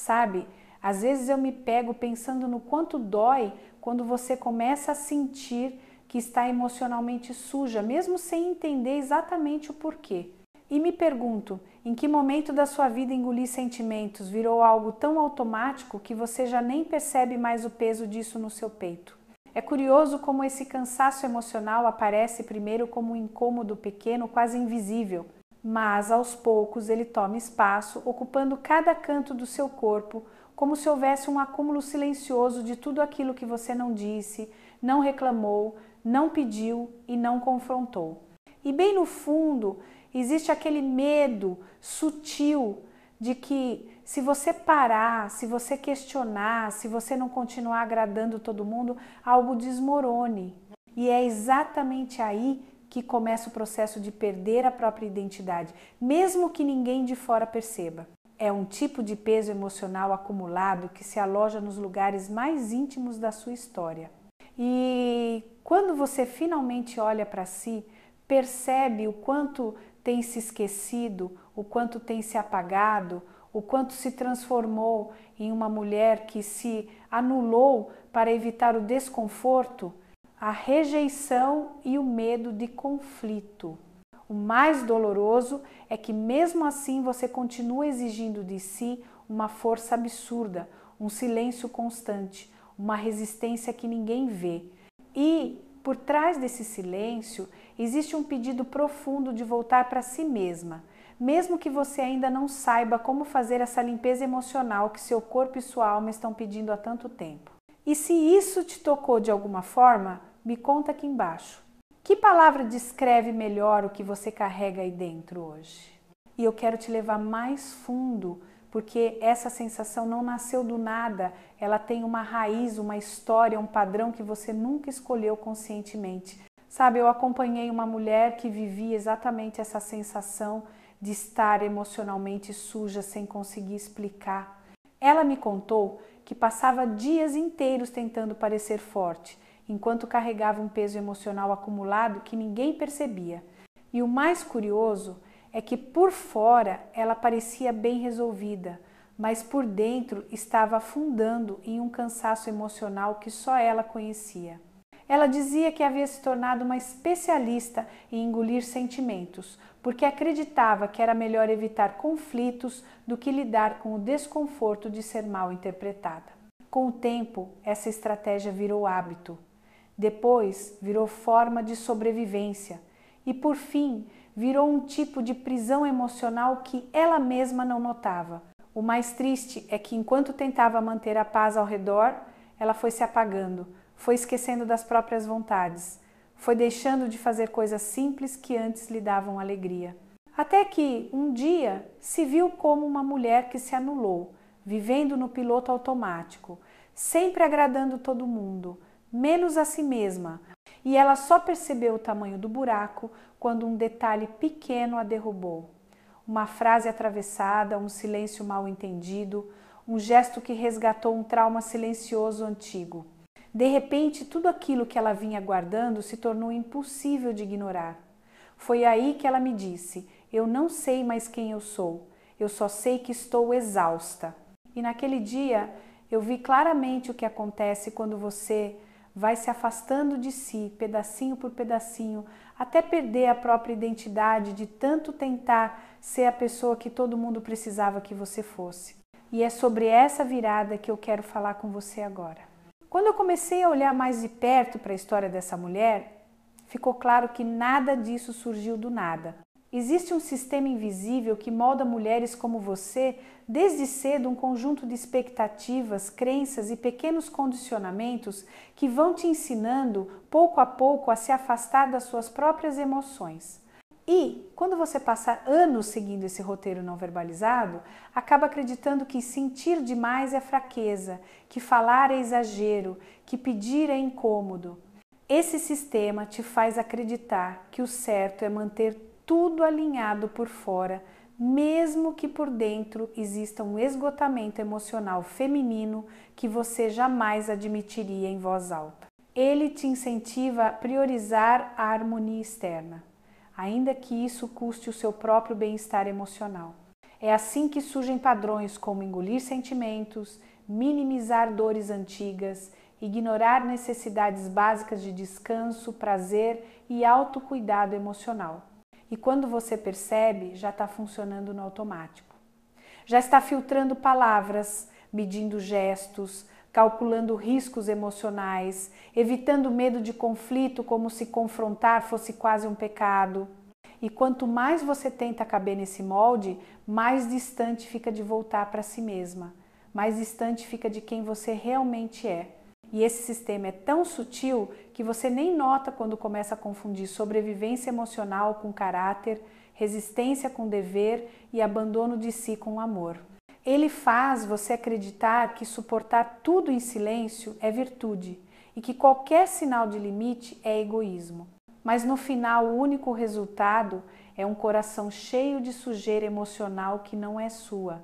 sabe? Às vezes eu me pego pensando no quanto dói quando você começa a sentir que está emocionalmente suja, mesmo sem entender exatamente o porquê. E me pergunto, em que momento da sua vida engolir sentimentos virou algo tão automático que você já nem percebe mais o peso disso no seu peito? É curioso como esse cansaço emocional aparece primeiro como um incômodo pequeno, quase invisível, mas aos poucos ele toma espaço, ocupando cada canto do seu corpo, como se houvesse um acúmulo silencioso de tudo aquilo que você não disse, não reclamou, não pediu e não confrontou. E bem no fundo, existe aquele medo sutil de que se você parar, se você questionar, se você não continuar agradando todo mundo, algo desmorone. E é exatamente aí que começa o processo de perder a própria identidade, mesmo que ninguém de fora perceba. É um tipo de peso emocional acumulado que se aloja nos lugares mais íntimos da sua história. E quando você finalmente olha para si, percebe o quanto tem se esquecido, o quanto tem se apagado, o quanto se transformou em uma mulher que se anulou para evitar o desconforto, a rejeição e o medo de conflito. O mais doloroso é que mesmo assim você continua exigindo de si uma força absurda, um silêncio constante, uma resistência que ninguém vê. E por trás desse silêncio existe um pedido profundo de voltar para si mesma, mesmo que você ainda não saiba como fazer essa limpeza emocional que seu corpo e sua alma estão pedindo há tanto tempo. E se isso te tocou de alguma forma, me conta aqui embaixo. Que palavra descreve melhor o que você carrega aí dentro hoje? E eu quero te levar mais fundo, porque essa sensação não nasceu do nada, ela tem uma raiz, uma história, um padrão que você nunca escolheu conscientemente. Sabe, eu acompanhei uma mulher que vivia exatamente essa sensação de estar emocionalmente suja sem conseguir explicar. Ela me contou que passava dias inteiros tentando parecer forte, enquanto carregava um peso emocional acumulado que ninguém percebia. E o mais curioso é que por fora ela parecia bem resolvida, mas por dentro estava afundando em um cansaço emocional que só ela conhecia. Ela dizia que havia se tornado uma especialista em engolir sentimentos, porque acreditava que era melhor evitar conflitos do que lidar com o desconforto de ser mal interpretada. Com o tempo, essa estratégia virou hábito. Depois, virou forma de sobrevivência. E, por fim, virou um tipo de prisão emocional que ela mesma não notava. O mais triste é que, enquanto tentava manter a paz ao redor, ela foi se apagando, foi esquecendo das próprias vontades, foi deixando de fazer coisas simples que antes lhe davam alegria. Até que, um dia, se viu como uma mulher que se anulou, vivendo no piloto automático, sempre agradando todo mundo, menos a si mesma. E ela só percebeu o tamanho do buraco quando um detalhe pequeno a derrubou. Uma frase atravessada, um silêncio mal entendido, um gesto que resgatou um trauma silencioso antigo. De repente, tudo aquilo que ela vinha guardando se tornou impossível de ignorar. Foi aí que ela me disse: eu não sei mais quem eu sou, eu só sei que estou exausta. E naquele dia eu vi claramente o que acontece quando você vai se afastando de si, pedacinho por pedacinho, até perder a própria identidade de tanto tentar ser a pessoa que todo mundo precisava que você fosse. E é sobre essa virada que eu quero falar com você agora. Quando eu comecei a olhar mais de perto para a história dessa mulher, ficou claro que nada disso surgiu do nada. Existe um sistema invisível que molda mulheres como você desde cedo, um conjunto de expectativas, crenças e pequenos condicionamentos que vão te ensinando pouco a pouco a se afastar das suas próprias emoções. E, quando você passa anos seguindo esse roteiro não verbalizado, acaba acreditando que sentir demais é fraqueza, que falar é exagero, que pedir é incômodo. Esse sistema te faz acreditar que o certo é manter tudo alinhado por fora, mesmo que por dentro exista um esgotamento emocional feminino que você jamais admitiria em voz alta. Ele te incentiva a priorizar a harmonia externa, ainda que isso custe o seu próprio bem-estar emocional. É assim que surgem padrões como engolir sentimentos, minimizar dores antigas, ignorar necessidades básicas de descanso, prazer e autocuidado emocional. E quando você percebe, já está funcionando no automático. Já está filtrando palavras, medindo gestos, calculando riscos emocionais, evitando medo de conflito como se confrontar fosse quase um pecado. E quanto mais você tenta caber nesse molde, mais distante fica de voltar para si mesma, mais distante fica de quem você realmente é. E esse sistema é tão sutil que você nem nota quando começa a confundir sobrevivência emocional com caráter, resistência com dever e abandono de si com amor. Ele faz você acreditar que suportar tudo em silêncio é virtude e que qualquer sinal de limite é egoísmo. Mas no final o único resultado é um coração cheio de sujeira emocional que não é sua.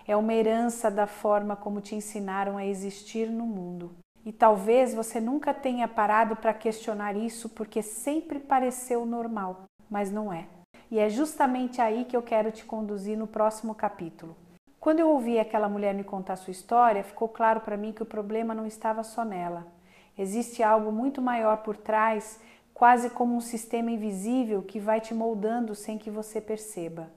É uma herança da forma como te ensinaram a existir no mundo. E talvez você nunca tenha parado para questionar isso porque sempre pareceu normal, mas não é. E é justamente aí que eu quero te conduzir no próximo capítulo. Quando eu ouvi aquela mulher me contar sua história, ficou claro para mim que o problema não estava só nela. Existe algo muito maior por trás, quase como um sistema invisível que vai te moldando sem que você perceba.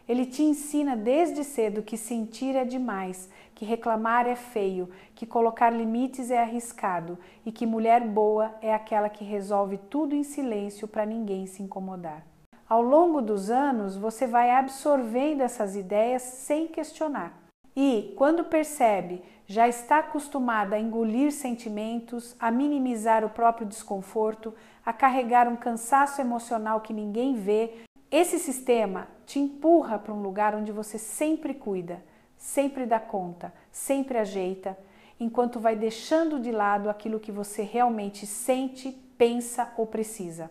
Ele te ensina desde cedo que sentir é demais, que reclamar é feio, que colocar limites é arriscado e que mulher boa é aquela que resolve tudo em silêncio para ninguém se incomodar. Ao longo dos anos, você vai absorvendo essas ideias sem questionar. E, quando percebe, já está acostumada a engolir sentimentos, a minimizar o próprio desconforto, a carregar um cansaço emocional que ninguém vê. Esse sistema te empurra para um lugar onde você sempre cuida, sempre dá conta, sempre ajeita, enquanto vai deixando de lado aquilo que você realmente sente, pensa ou precisa.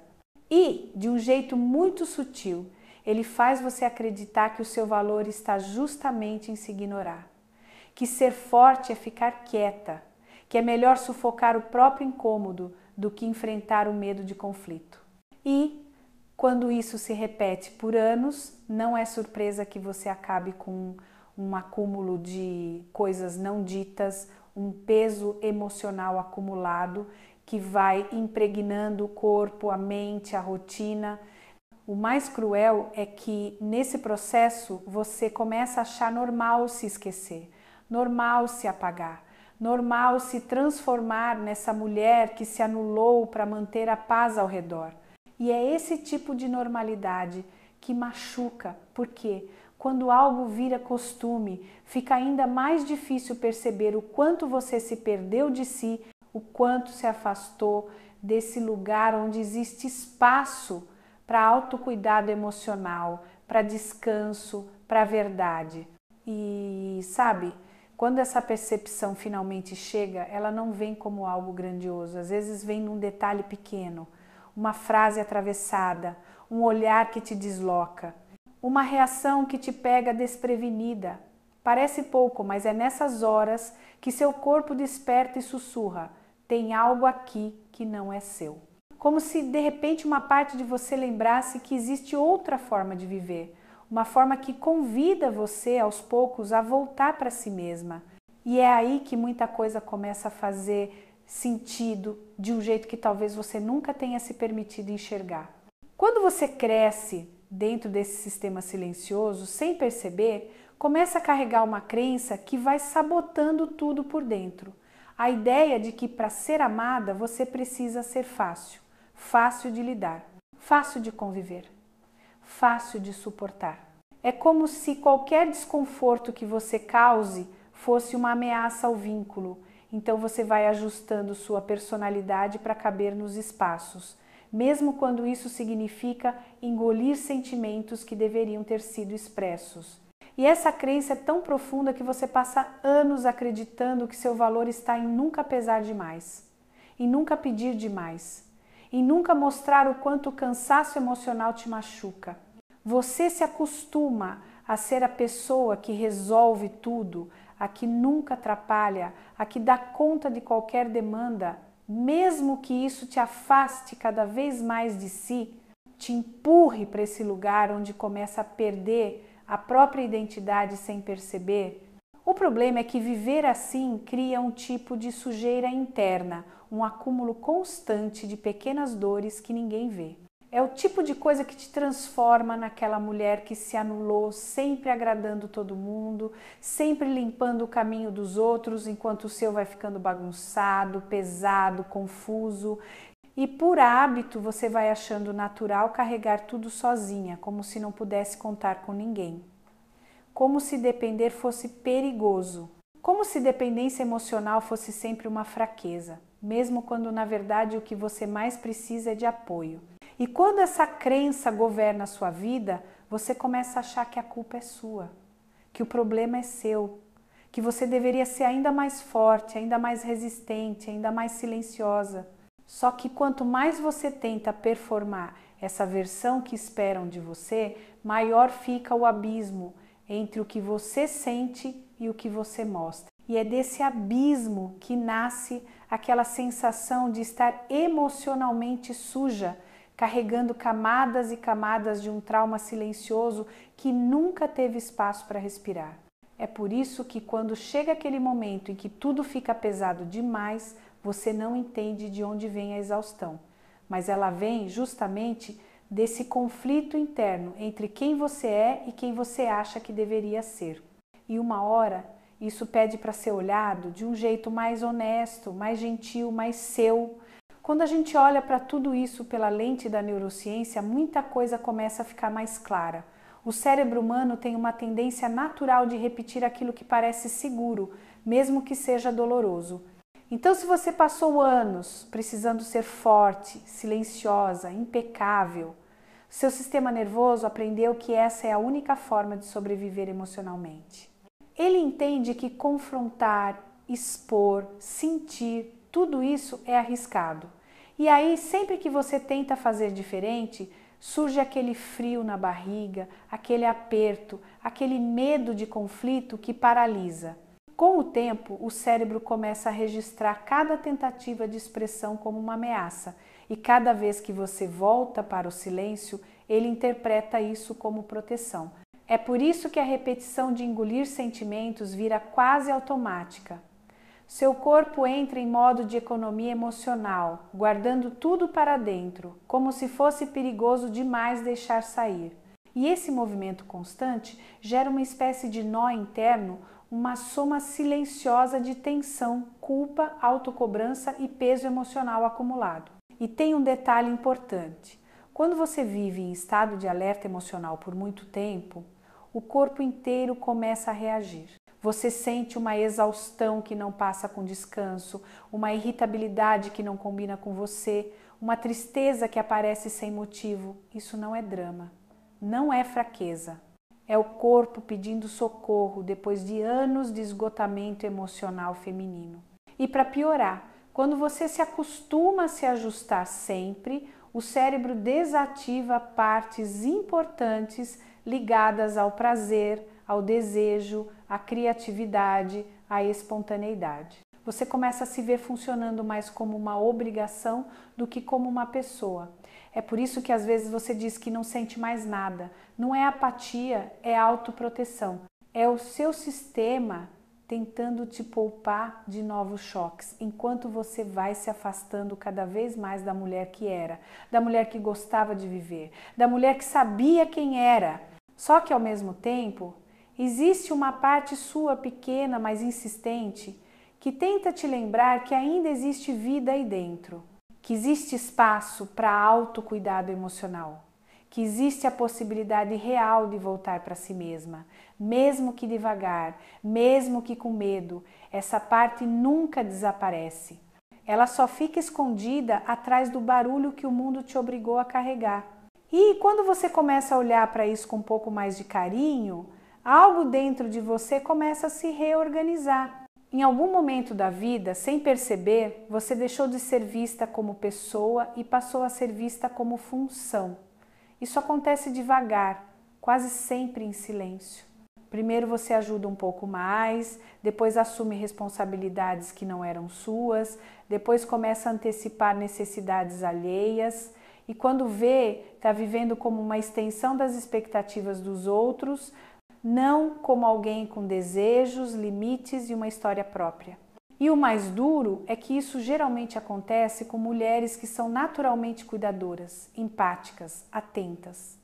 E, de um jeito muito sutil, ele faz você acreditar que o seu valor está justamente em se ignorar. Que ser forte é ficar quieta, que é melhor sufocar o próprio incômodo do que enfrentar o medo de conflito. E, quando isso se repete por anos, não é surpresa que você acabe com um acúmulo de coisas não ditas, um peso emocional acumulado que vai impregnando o corpo, a mente, a rotina. O mais cruel é que nesse processo você começa a achar normal se esquecer, normal se apagar, normal se transformar nessa mulher que se anulou para manter a paz ao redor. E é esse tipo de normalidade que machuca, porque quando algo vira costume, fica ainda mais difícil perceber o quanto você se perdeu de si, o quanto se afastou desse lugar onde existe espaço para autocuidado emocional, para descanso, para verdade. E sabe, quando essa percepção finalmente chega, ela não vem como algo grandioso, às vezes vem num detalhe pequeno, uma frase atravessada, um olhar que te desloca, uma reação que te pega desprevenida. Parece pouco, mas é nessas horas que seu corpo desperta e sussurra: tem algo aqui que não é seu. Como se de repente uma parte de você lembrasse que existe outra forma de viver, uma forma que convida você aos poucos a voltar para si mesma. E é aí que muita coisa começa a fazer sentido de um jeito que talvez você nunca tenha se permitido enxergar. Quando você cresce dentro desse sistema silencioso, sem perceber, começa a carregar uma crença que vai sabotando tudo por dentro. A ideia de que para ser amada você precisa ser fácil, fácil de lidar, fácil de conviver, fácil de suportar. É como se qualquer desconforto que você cause fosse uma ameaça ao vínculo. Então você vai ajustando sua personalidade para caber nos espaços, mesmo quando isso significa engolir sentimentos que deveriam ter sido expressos. E essa crença é tão profunda que você passa anos acreditando que seu valor está em nunca pesar demais, em nunca pedir demais, em nunca mostrar o quanto o cansaço emocional te machuca. Você se acostuma a ser a pessoa que resolve tudo, a que nunca atrapalha, a que dá conta de qualquer demanda, mesmo que isso te afaste cada vez mais de si, te empurre para esse lugar onde começa a perder a própria identidade sem perceber? O problema é que viver assim cria um tipo de sujeira interna, um acúmulo constante de pequenas dores que ninguém vê. É o tipo de coisa que te transforma naquela mulher que se anulou, sempre agradando todo mundo, sempre limpando o caminho dos outros, enquanto o seu vai ficando bagunçado, pesado, confuso. E por hábito você vai achando natural carregar tudo sozinha, como se não pudesse contar com ninguém. Como se depender fosse perigoso. Como se dependência emocional fosse sempre uma fraqueza, mesmo quando na verdade o que você mais precisa é de apoio. E quando essa crença governa a sua vida, você começa a achar que a culpa é sua, que o problema é seu, que você deveria ser ainda mais forte, ainda mais resistente, ainda mais silenciosa. Só que quanto mais você tenta performar essa versão que esperam de você, maior fica o abismo entre o que você sente e o que você mostra. E é desse abismo que nasce aquela sensação de estar emocionalmente suja, carregando camadas e camadas de um trauma silencioso que nunca teve espaço para respirar. É por isso que quando chega aquele momento em que tudo fica pesado demais, você não entende de onde vem a exaustão. Mas ela vem justamente desse conflito interno entre quem você é e quem você acha que deveria ser. E uma hora isso pede para ser olhado de um jeito mais honesto, mais gentil, mais seu. Quando a gente olha para tudo isso pela lente da neurociência, muita coisa começa a ficar mais clara. O cérebro humano tem uma tendência natural de repetir aquilo que parece seguro, mesmo que seja doloroso. Então, se você passou anos precisando ser forte, silenciosa, impecável, seu sistema nervoso aprendeu que essa é a única forma de sobreviver emocionalmente. Ele entende que confrontar, expor, sentir, tudo isso é arriscado. E aí, sempre que você tenta fazer diferente, surge aquele frio na barriga, aquele aperto, aquele medo de conflito que paralisa. Com o tempo, o cérebro começa a registrar cada tentativa de expressão como uma ameaça, e cada vez que você volta para o silêncio, ele interpreta isso como proteção. É por isso que a repetição de engolir sentimentos vira quase automática. Seu corpo entra em modo de economia emocional, guardando tudo para dentro, como se fosse perigoso demais deixar sair. E esse movimento constante gera uma espécie de nó interno, uma soma silenciosa de tensão, culpa, autocobrança e peso emocional acumulado. E tem um detalhe importante. Quando você vive em estado de alerta emocional por muito tempo, o corpo inteiro começa a reagir. Você sente uma exaustão que não passa com descanso, uma irritabilidade que não combina com você, uma tristeza que aparece sem motivo. Isso não é drama, não é fraqueza. É o corpo pedindo socorro depois de anos de esgotamento emocional feminino. E para piorar, quando você se acostuma a se ajustar sempre, o cérebro desativa partes importantes ligadas ao prazer, ao desejo, à criatividade, à espontaneidade. Você começa a se ver funcionando mais como uma obrigação do que como uma pessoa. É por isso que às vezes você diz que não sente mais nada. Não é apatia, é autoproteção. É o seu sistema tentando te poupar de novos choques, enquanto você vai se afastando cada vez mais da mulher que era, da mulher que gostava de viver, da mulher que sabia quem era. Só que ao mesmo tempo, existe uma parte sua pequena, mas insistente, que tenta te lembrar que ainda existe vida aí dentro, que existe espaço para autocuidado emocional, que existe a possibilidade real de voltar para si mesma, mesmo que devagar, mesmo que com medo. Essa parte nunca desaparece. Ela só fica escondida atrás do barulho que o mundo te obrigou a carregar. E quando você começa a olhar para isso com um pouco mais de carinho, algo dentro de você começa a se reorganizar. Em algum momento da vida, sem perceber, você deixou de ser vista como pessoa e passou a ser vista como função. Isso acontece devagar, quase sempre em silêncio. Primeiro você ajuda um pouco mais, depois assume responsabilidades que não eram suas, depois começa a antecipar necessidades alheias e quando vê, está vivendo como uma extensão das expectativas dos outros, não como alguém com desejos, limites e uma história própria. E o mais duro é que isso geralmente acontece com mulheres que são naturalmente cuidadoras, empáticas, atentas.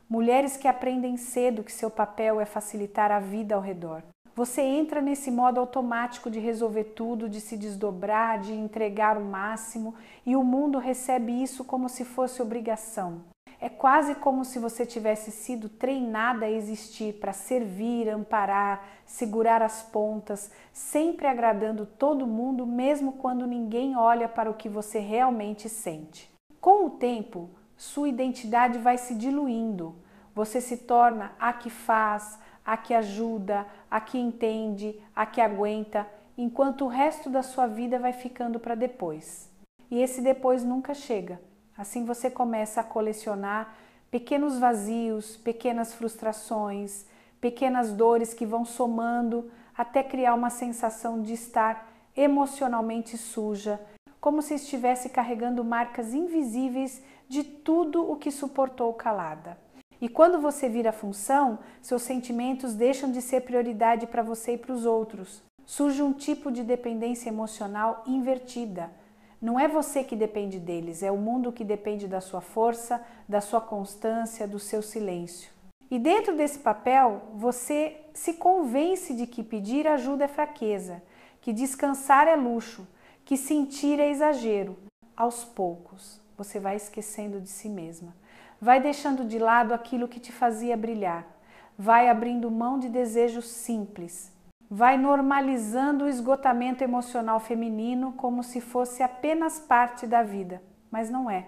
Mulheres que aprendem cedo que seu papel é facilitar a vida ao redor. Você entra nesse modo automático de resolver tudo, de se desdobrar, de entregar o máximo, e o mundo recebe isso como se fosse obrigação. É quase como se você tivesse sido treinada a existir para servir, amparar, segurar as pontas, sempre agradando todo mundo, mesmo quando ninguém olha para o que você realmente sente. Com o tempo, sua identidade vai se diluindo. Você se torna a que faz, a que ajuda, a que entende, a que aguenta, enquanto o resto da sua vida vai ficando para depois. E esse depois nunca chega. Assim você começa a colecionar pequenos vazios, pequenas frustrações, pequenas dores que vão somando até criar uma sensação de estar emocionalmente suja, como se estivesse carregando marcas invisíveis de tudo o que suportou calada. E quando você vira função, seus sentimentos deixam de ser prioridade para você e para os outros. Surge um tipo de dependência emocional invertida. Não é você que depende deles, é o mundo que depende da sua força, da sua constância, do seu silêncio. E dentro desse papel, você se convence de que pedir ajuda é fraqueza, que descansar é luxo, que sentir é exagero. Aos poucos, você vai esquecendo de si mesma. Vai deixando de lado aquilo que te fazia brilhar. Vai abrindo mão de desejos simples. Vai normalizando o esgotamento emocional feminino como se fosse apenas parte da vida, mas não é.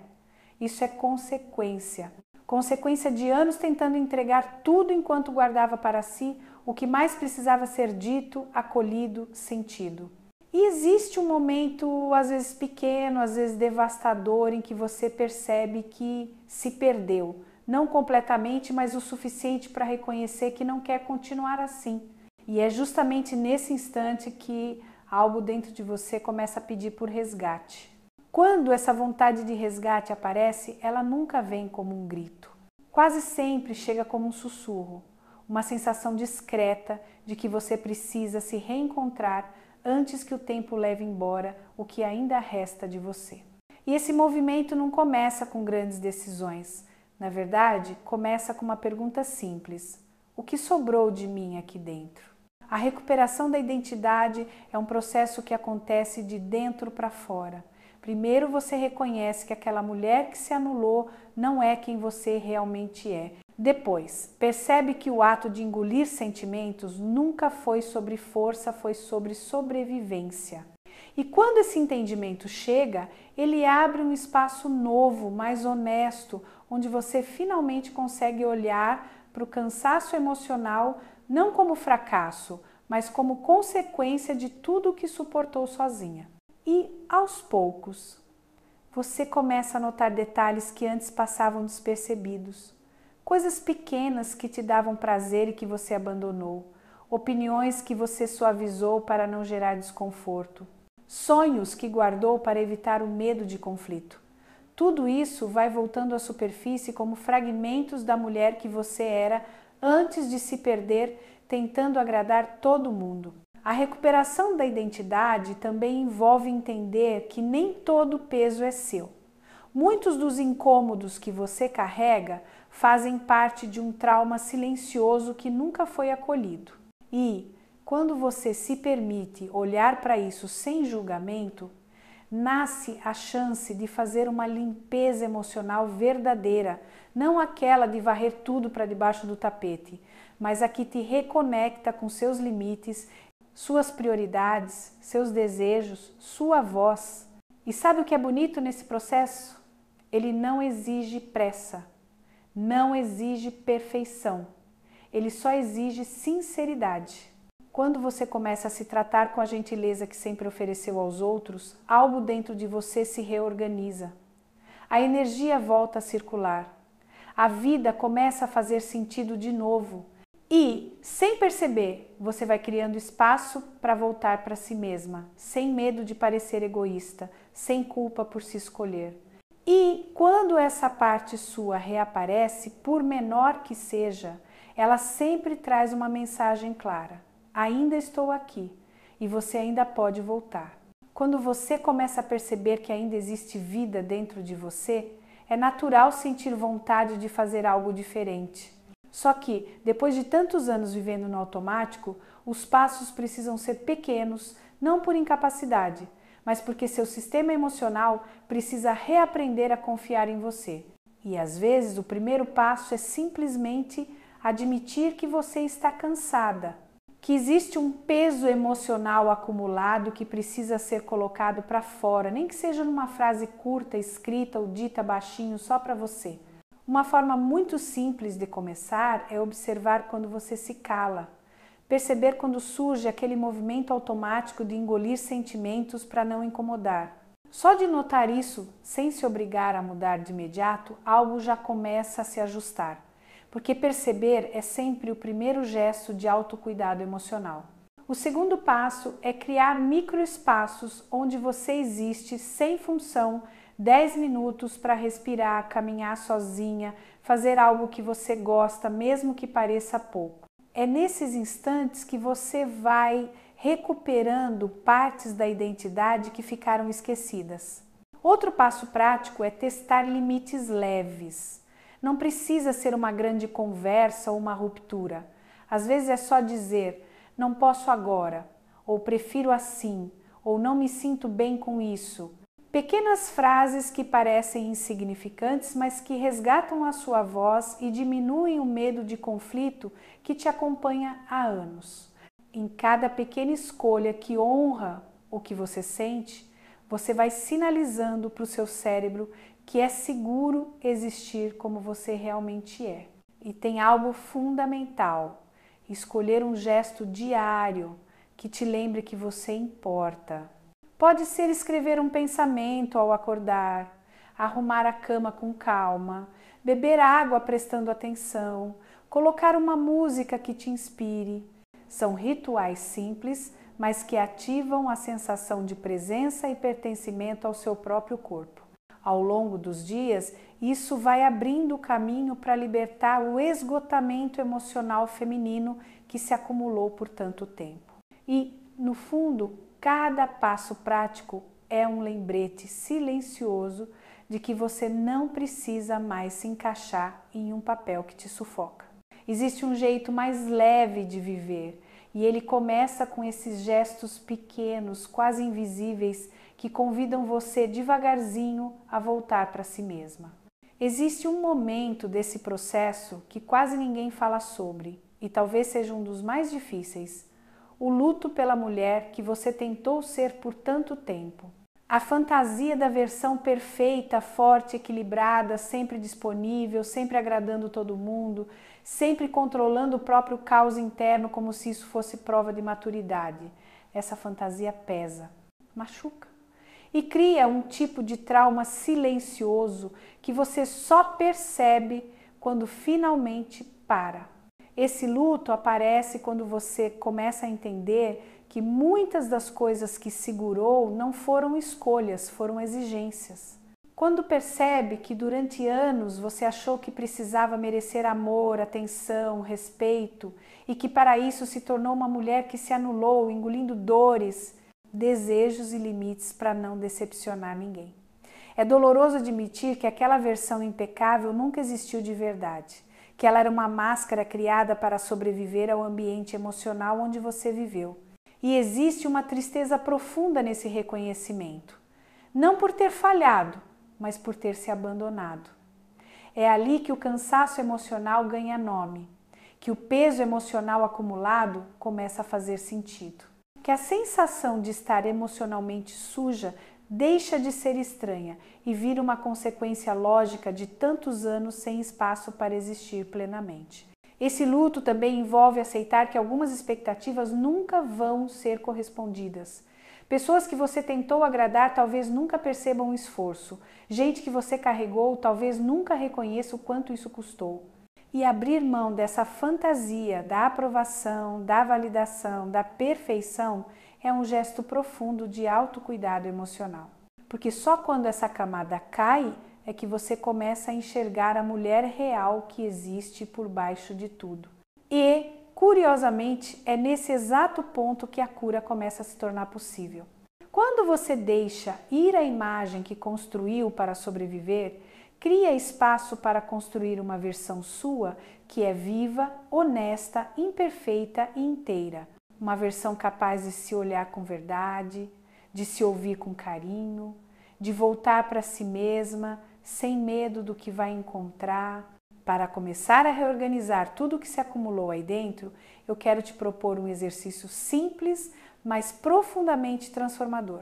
Isso é consequência. Consequência de anos tentando entregar tudo enquanto guardava para si o que mais precisava ser dito, acolhido, sentido. E existe um momento, às vezes pequeno, às vezes devastador, em que você percebe que se perdeu. Não completamente, mas o suficiente para reconhecer que não quer continuar assim. E é justamente nesse instante que algo dentro de você começa a pedir por resgate. Quando essa vontade de resgate aparece, ela nunca vem como um grito. Quase sempre chega como um sussurro, uma sensação discreta de que você precisa se reencontrar antes que o tempo leve embora o que ainda resta de você. E esse movimento não começa com grandes decisões. Na verdade, começa com uma pergunta simples: o que sobrou de mim aqui dentro? A recuperação da identidade é um processo que acontece de dentro para fora. Primeiro você reconhece que aquela mulher que se anulou não é quem você realmente é. Depois, percebe que o ato de engolir sentimentos nunca foi sobre força, foi sobre sobrevivência. E quando esse entendimento chega, ele abre um espaço novo, mais honesto, onde você finalmente consegue olhar para o cansaço emocional não como fracasso, mas como consequência de tudo o que suportou sozinha. E, aos poucos, você começa a notar detalhes que antes passavam despercebidos. Coisas pequenas que te davam prazer e que você abandonou. Opiniões que você suavizou para não gerar desconforto. Sonhos que guardou para evitar o medo de conflito. Tudo isso vai voltando à superfície como fragmentos da mulher que você era antes de se perder tentando agradar todo mundo. A recuperação da identidade também envolve entender que nem todo o peso é seu. Muitos dos incômodos que você carrega fazem parte de um trauma silencioso que nunca foi acolhido. E, quando você se permite olhar para isso sem julgamento, nasce a chance de fazer uma limpeza emocional verdadeira, não aquela de varrer tudo para debaixo do tapete, mas a que te reconecta com seus limites, suas prioridades, seus desejos, sua voz. E sabe o que é bonito nesse processo? Ele não exige pressa, não exige perfeição, ele só exige sinceridade. Quando você começa a se tratar com a gentileza que sempre ofereceu aos outros, algo dentro de você se reorganiza. A energia volta a circular. A vida começa a fazer sentido de novo. E, sem perceber, você vai criando espaço para voltar para si mesma, sem medo de parecer egoísta, sem culpa por se escolher. E, quando essa parte sua reaparece, por menor que seja, Ela sempre traz uma mensagem clara: ainda estou aqui e você ainda pode voltar. Quando você começa a perceber que ainda existe vida dentro de você, é natural sentir vontade de fazer algo diferente. Só que, depois de tantos anos vivendo no automático, os passos precisam ser pequenos, não por incapacidade, mas porque seu sistema emocional precisa reaprender a confiar em você. E às vezes o primeiro passo é simplesmente admitir que você está cansada, que existe um peso emocional acumulado que precisa ser colocado para fora, nem que seja numa frase curta, escrita ou dita baixinho só para você. Uma forma muito simples de começar é observar quando você se cala, perceber quando surge aquele movimento automático de engolir sentimentos para não incomodar. Só de notar isso, sem se obrigar a mudar de imediato, algo já começa a se ajustar. Porque perceber é sempre o primeiro gesto de autocuidado emocional. O segundo passo é criar microespaços onde você existe sem função, 10 minutos para respirar, caminhar sozinha, fazer algo que você gosta, mesmo que pareça pouco. É nesses instantes que você vai recuperando partes da identidade que ficaram esquecidas. Outro passo prático é testar limites leves. Não precisa ser uma grande conversa ou uma ruptura. Às vezes é só dizer, não posso agora, ou prefiro assim, ou não me sinto bem com isso. Pequenas frases que parecem insignificantes, mas que resgatam a sua voz e diminuem o medo de conflito que te acompanha há anos. Em cada pequena escolha que honra o que você sente, você vai sinalizando para o seu cérebro que é seguro existir como você realmente é. E tem algo fundamental: escolher um gesto diário que te lembre que você importa. Pode ser escrever um pensamento ao acordar, arrumar a cama com calma, beber água prestando atenção, colocar uma música que te inspire. São rituais simples, mas que ativam a sensação de presença e pertencimento ao seu próprio corpo. Ao longo dos dias, isso vai abrindo o caminho para libertar o esgotamento emocional feminino que se acumulou por tanto tempo. E, no fundo, cada passo prático é um lembrete silencioso de que você não precisa mais se encaixar em um papel que te sufoca. Existe um jeito mais leve de viver e ele começa com esses gestos pequenos, quase invisíveis, que convidam você devagarzinho a voltar para si mesma. Existe um momento desse processo que quase ninguém fala sobre e talvez seja um dos mais difíceis: o luto pela mulher que você tentou ser por tanto tempo. A fantasia da versão perfeita, forte, equilibrada, sempre disponível, sempre agradando todo mundo, sempre controlando o próprio caos interno como se isso fosse prova de maturidade. Essa fantasia pesa, machuca e cria um tipo de trauma silencioso que você só percebe quando finalmente para. Esse luto aparece quando você começa a entender que muitas das coisas que segurou não foram escolhas, foram exigências. Quando percebe que durante anos você achou que precisava merecer amor, atenção, respeito e que para isso se tornou uma mulher que se anulou, engolindo dores, desejos e limites para não decepcionar ninguém. É doloroso admitir que aquela versão impecável nunca existiu de verdade, que ela era uma máscara criada para sobreviver ao ambiente emocional onde você viveu. E existe uma tristeza profunda nesse reconhecimento, não por ter falhado, mas por ter se abandonado. É ali que o cansaço emocional ganha nome, que o peso emocional acumulado começa a fazer sentido, que a sensação de estar emocionalmente suja deixa de ser estranha e vira uma consequência lógica de tantos anos sem espaço para existir plenamente. Esse luto também envolve aceitar que algumas expectativas nunca vão ser correspondidas. Pessoas que você tentou agradar talvez nunca percebam o esforço. Gente que você carregou talvez nunca reconheça o quanto isso custou. E abrir mão dessa fantasia da aprovação, da validação, da perfeição é um gesto profundo de autocuidado emocional. Porque só quando essa camada cai é que você começa a enxergar a mulher real que existe por baixo de tudo. E, curiosamente, é nesse exato ponto que a cura começa a se tornar possível. Quando você deixa ir a imagem que construiu para sobreviver, cria espaço para construir uma versão sua que é viva, honesta, imperfeita e inteira. Uma versão capaz de se olhar com verdade, de se ouvir com carinho, de voltar para si mesma sem medo do que vai encontrar. Para começar a reorganizar tudo o que se acumulou aí dentro, eu quero te propor um exercício simples, mas profundamente transformador.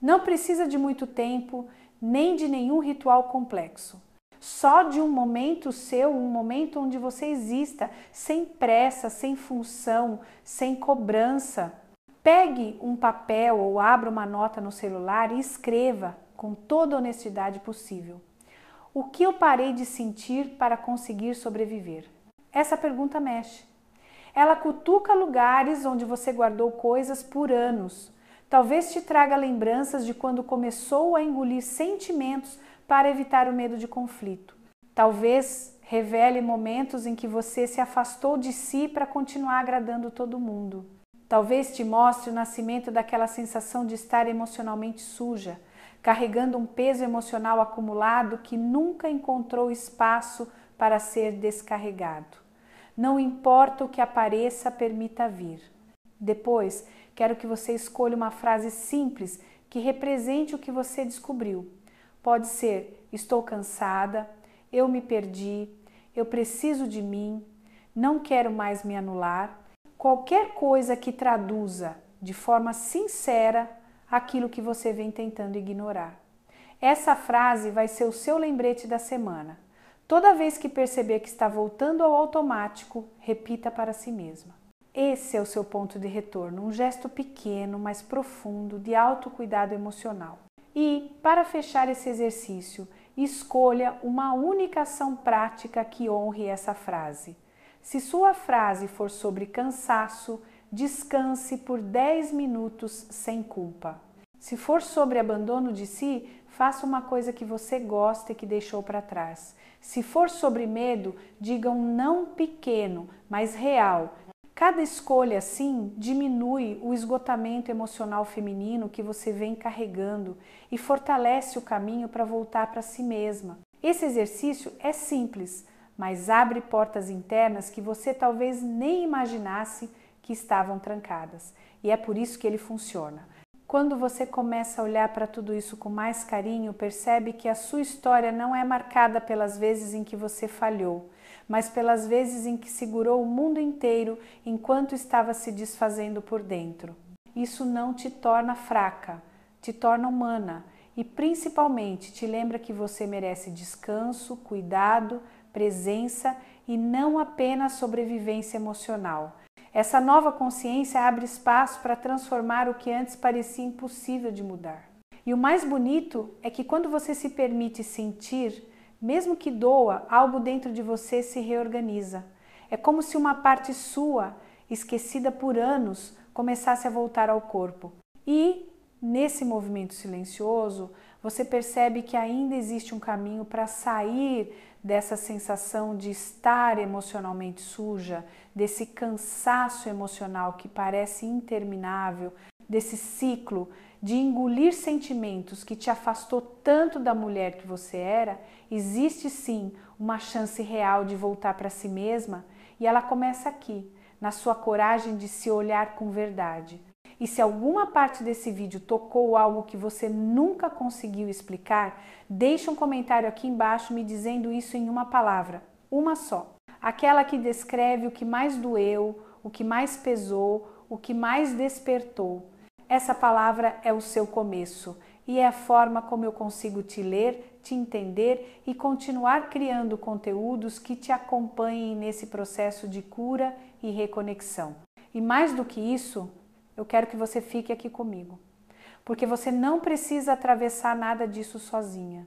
Não precisa de muito tempo, nem de nenhum ritual complexo. Só de um momento seu, um momento onde você exista, sem pressa, sem função, sem cobrança. Pegue um papel ou abra uma nota no celular e escreva com toda a honestidade possível. O que eu parei de sentir para conseguir sobreviver? Essa pergunta mexe. Ela cutuca lugares onde você guardou coisas por anos. Talvez te traga lembranças de quando começou a engolir sentimentos para evitar o medo de conflito. Talvez revele momentos em que você se afastou de si para continuar agradando todo mundo. Talvez te mostre o nascimento daquela sensação de estar emocionalmente suja, carregando um peso emocional acumulado que nunca encontrou espaço para ser descarregado. Não importa o que apareça, permita vir. Depois, quero que você escolha uma frase simples que represente o que você descobriu. Pode ser: estou cansada, eu me perdi, eu preciso de mim, não quero mais me anular. Qualquer coisa que traduza de forma sincera aquilo que você vem tentando ignorar. Essa frase vai ser o seu lembrete da semana. Toda vez que perceber que está voltando ao automático, repita para si mesma. Esse é o seu ponto de retorno, um gesto pequeno, mas profundo de autocuidado emocional. E, para fechar esse exercício, escolha uma única ação prática que honre essa frase. Se sua frase for sobre cansaço, descanse por 10 minutos sem culpa. Se for sobre abandono de si, faça uma coisa que você gosta e que deixou para trás. Se for sobre medo, diga um não pequeno, mas real. Cada escolha assim diminui o esgotamento emocional feminino que você vem carregando e fortalece o caminho para voltar para si mesma. Esse exercício é simples, mas abre portas internas que você talvez nem imaginasse que estavam trancadas. E é por isso que ele funciona. Quando você começa a olhar para tudo isso com mais carinho, percebe que a sua história não é marcada pelas vezes em que você falhou, mas pelas vezes em que segurou o mundo inteiro enquanto estava se desfazendo por dentro. Isso não te torna fraca, te torna humana e principalmente te lembra que você merece descanso, cuidado, presença e não apenas sobrevivência emocional. Essa nova consciência abre espaço para transformar o que antes parecia impossível de mudar. E o mais bonito é que quando você se permite sentir, mesmo que doa, algo dentro de você se reorganiza. É como se uma parte sua, esquecida por anos, começasse a voltar ao corpo. E, nesse movimento silencioso, você percebe que ainda existe um caminho para sair dessa sensação de estar emocionalmente suja, desse cansaço emocional que parece interminável, desse ciclo de engolir sentimentos que te afastou tanto da mulher que você era. Existe sim uma chance real de voltar para si mesma e ela começa aqui, na sua coragem de se olhar com verdade. E se alguma parte desse vídeo tocou algo que você nunca conseguiu explicar, deixa um comentário aqui embaixo me dizendo isso em uma palavra, uma só. Aquela que descreve o que mais doeu, o que mais pesou, o que mais despertou. Essa palavra é o seu começo e é a forma como eu consigo te ler, te entender e continuar criando conteúdos que te acompanhem nesse processo de cura e reconexão. E mais do que isso, eu quero que você fique aqui comigo, porque você não precisa atravessar nada disso sozinha.